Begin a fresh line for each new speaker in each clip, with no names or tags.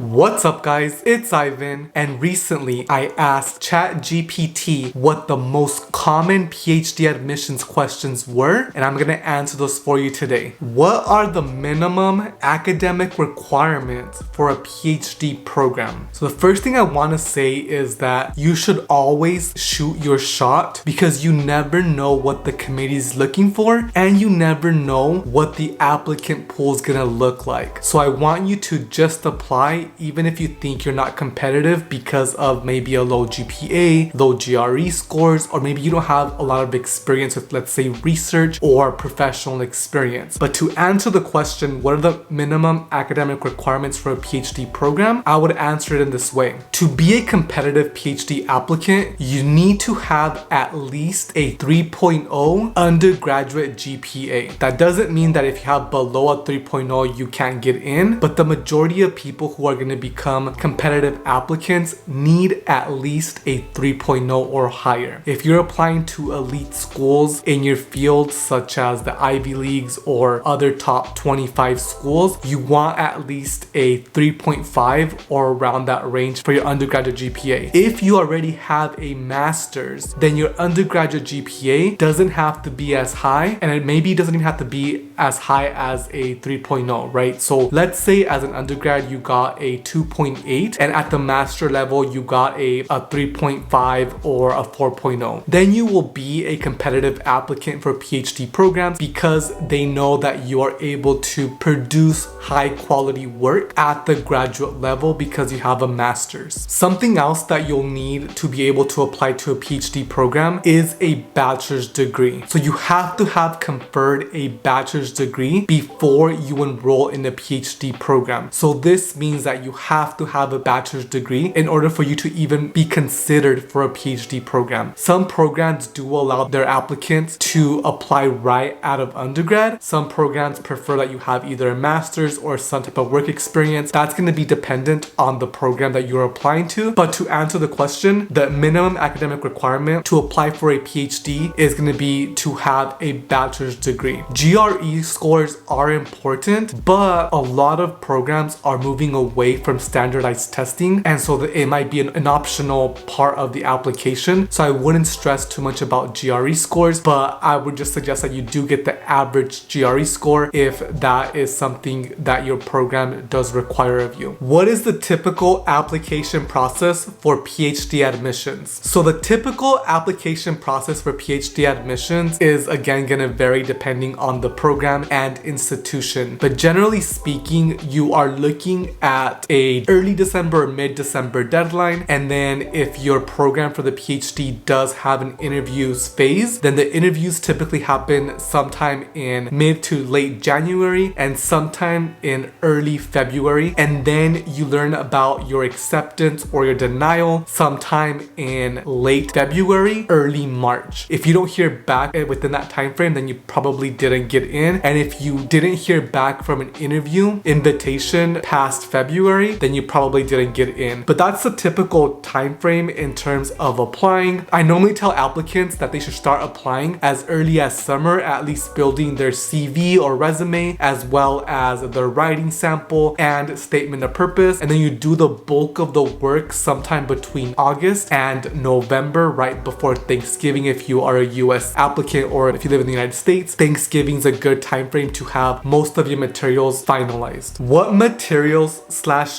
What's up guys, it's Ivan, and recently I asked Chatgpt what the most common PhD admissions questions were, and I'm gonna answer those for you today. What are the minimum academic requirements for a PhD program? So the first thing I wanna say is that you should always shoot your shot because you never know what the committee is looking for and you never know what the applicant pool is gonna look like. So I want you to just apply even if you think you're not competitive because of maybe a low GPA, low GRE scores, or maybe you don't have a lot of experience with, let's say, research or professional experience. But to answer the question, what are the minimum academic requirements for a PhD program? I would answer it in this way. To be a competitive PhD applicant, you need to have at least a 3.0 undergraduate GPA. That doesn't mean that if you have below a 3.0, you can't get in, but the majority of people who are going to become competitive applicants need at least a 3.0 or higher. If you're applying to elite schools in your field, such as the Ivy Leagues or other top 25 schools, you want at least a 3.5 or around that range for your undergraduate GPA. If you already have a master's, then your undergraduate GPA doesn't have to be as high, and it maybe doesn't even have to be as high as a 3.0, right? So let's say as an undergrad you got a 2.8 and at the master level you got a 3.5 or a 4.0. Then you will be a competitive applicant for PhD programs because they know that you are able to produce high quality work at the graduate level because you have a master's. Something else that you'll need to be able to apply to a PhD program is a bachelor's degree. So you have to have conferred a bachelor's degree before you enroll in a PhD program. So this means that you have to have a bachelor's degree in order for you to even be considered for a PhD program. Some programs do allow their applicants to apply right out of undergrad. Some programs prefer that you have either a master's or some type of work experience. That's going to be dependent on the program that you're applying to. But to answer the question, the minimum academic requirement to apply for a PhD is going to be to have a bachelor's degree. GRE scores are important, but a lot of programs are moving away from standardized testing, and so it might be an optional part of the application. So I wouldn't stress too much about GRE scores, but I would just suggest that you do get the average GRE score if that is something that your program does require of you. What is the typical application process for PhD admissions? So the typical application process for PhD admissions is again going to vary depending on the program and institution, but generally speaking, you are looking at a early December or mid-December deadline. And then if your program for the PhD does have an interviews phase, then the interviews typically happen sometime in mid to late January and sometime in early February. And then you learn about your acceptance or your denial sometime in late February, early March. If you don't hear back within that time frame, then you probably didn't get in. And if you didn't hear back from an interview invitation past February, then you probably didn't get in. But that's the typical time frame in terms of applying. I normally tell applicants that they should start applying as early as summer, at least building their CV or resume, as well as their writing sample and statement of purpose. And then you do the bulk of the work sometime between August and November, right before Thanksgiving. If you are a US applicant, or if you live in the United States, Thanksgiving is a good time frame to have most of your materials finalized. What materials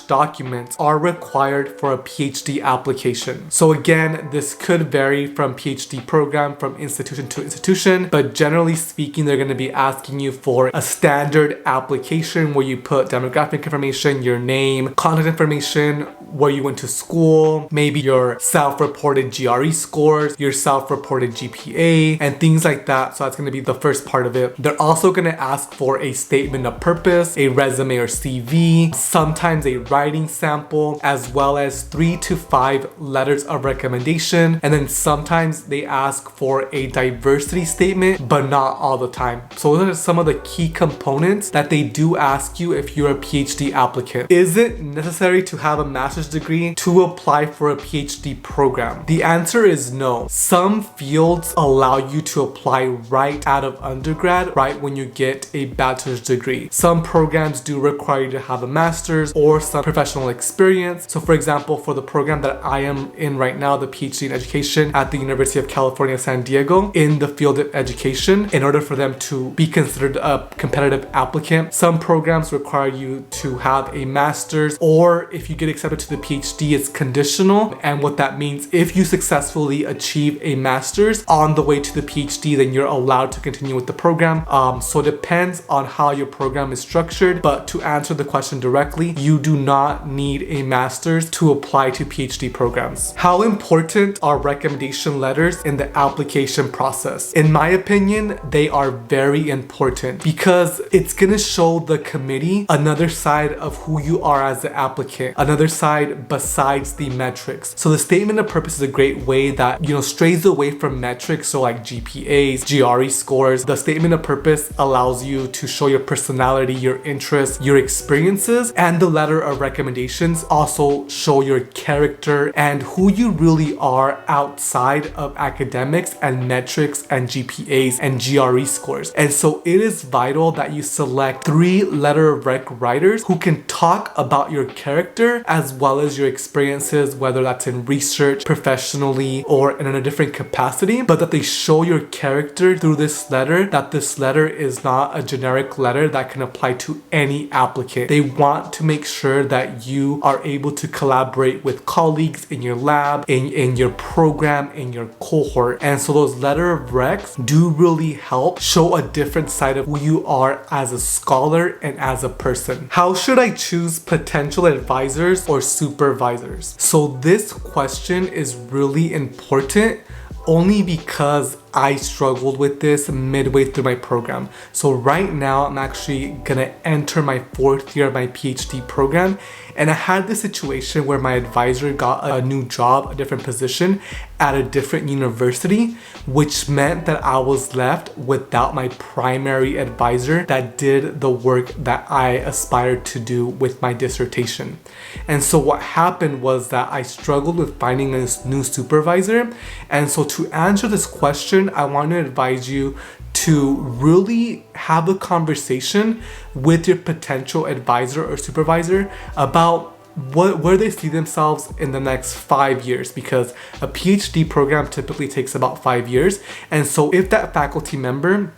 / documents are required for a PhD application? So again, this could vary from PhD program, from institution to institution, but generally speaking, they're going to be asking you for a standard application where you put demographic information, your name, contact information, where you went to school, maybe your self-reported GRE scores, your self-reported GPA, and things like that. So that's going to be the first part of it. They're also going to ask for a statement of purpose, a resume or CV, sometimes a writing sample, as well as 3 to 5 letters of recommendation. And then sometimes they ask for a diversity statement, but not all the time. So those are some of the key components that they do ask you if you're a PhD applicant. Is it necessary to have a master's bachelor's degree to apply for a PhD program? The answer is no. Some fields allow you to apply right out of undergrad, right when you get a bachelor's degree. Some programs do require you to have a master's or some professional experience. So for example, for the program that I am in right now, the PhD in education at the University of California, San Diego, in the field of education, in order for them to be considered a competitive applicant, some programs require you to have a master's, or if you get accepted to the PhD, it's conditional. And what that means, if you successfully achieve a master's on the way to the PhD, then you're allowed to continue with the program. So it depends on how your program is structured, but to answer the question directly, you do not need a master's to apply to PhD programs. How important are recommendation letters in the application process? In my opinion, they are very important because it's gonna show the committee another side of who you are as the applicant, another side besides the metrics. So the statement of purpose is a great way that, strays away from metrics, so like GPAs, GRE scores. The statement of purpose allows you to show your personality, your interests, your experiences, and the letter of recommendations also show your character and who you really are outside of academics and metrics and GPAs and GRE scores. And so it is vital that you select 3 letter of rec writers who can talk about your character as well as your experiences, whether that's in research, professionally, or in a different capacity, but that they show your character through this letter, that this letter is not a generic letter that can apply to any applicant. They want to make sure that you are able to collaborate with colleagues in your lab, in your program, in your cohort. And so those letter of recs do really help show a different side of who you are as a scholar and as a person. How should I choose potential advisors or supervisors? So this question is really important only because I struggled with this midway through my program. So right now I'm actually gonna enter my 4th year of my PhD program, and I had this situation where my advisor got a new job, a different position at a different university, which meant that I was left without my primary advisor that did the work that I aspired to do with my dissertation. And so what happened was that I struggled with finding a new supervisor. And so to answer this question, I want to advise you to really have a conversation with your potential advisor or supervisor about where they see themselves in the next 5 years, because a PhD program typically takes about 5 years. And so if that faculty member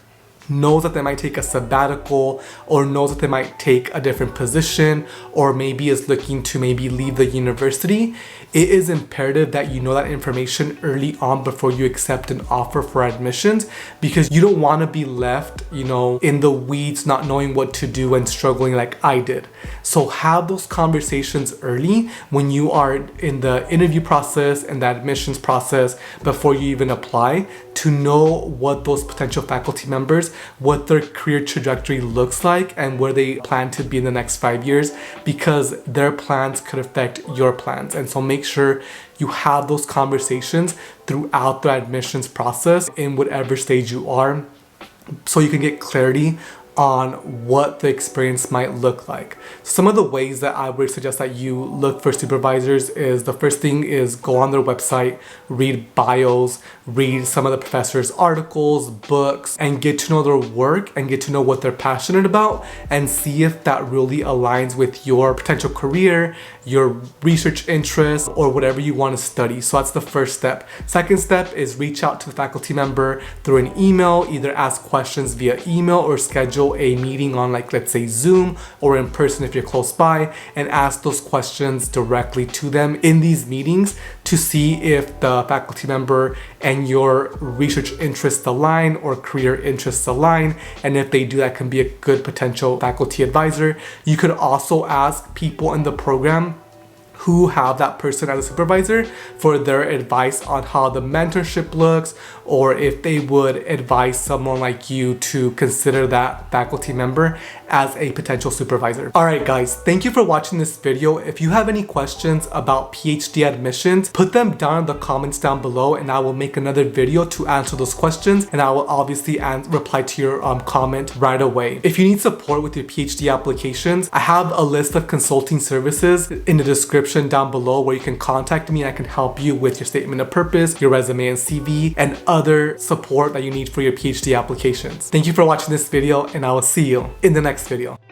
knows that they might take a sabbatical, or knows that they might take a different position, or maybe is looking to maybe leave the university, it is imperative that you know that information early on before you accept an offer for admissions, because you don't want to be left, in the weeds, not knowing what to do and struggling like I did. So have those conversations early when you are in the interview process and the admissions process before you even apply, to know what those potential faculty members, what their career trajectory looks like and where they plan to be in the next 5 years, because their plans could affect your plans. And so make sure you have those conversations throughout the admissions process in whatever stage you are, so you can get clarity on what the experience might look like. Some of the ways that I would suggest that you look for supervisors is, the first thing is go on their website, read bios, read some of the professors' articles, books, and get to know their work and get to know what they're passionate about, and see if that really aligns with your potential career, your research interests, or whatever you want to study. So that's the first step. Second step is reach out to the faculty member through an email, either ask questions via email or schedule a meeting on, like, let's say Zoom or in person if you're close by, and ask those questions directly to them in these meetings to see if the faculty member and your research interests align or career interests align. And if they do, that can be a good potential faculty advisor. You could also ask people in the program who have that person as a supervisor for their advice on how the mentorship looks, or if they would advise someone like you to consider that faculty member as a potential supervisor. Alright guys, thank you for watching this video. If you have any questions about PhD admissions, put them down in the comments down below and I will make another video to answer those questions, and I will obviously reply to your comment right away. If you need support with your PhD applications, I have a list of consulting services in the description description down below where you can contact me and I can help you with your statement of purpose, your resume and CV, and other support that you need for your PhD applications. Thank you for watching this video, and I will see you in the next video.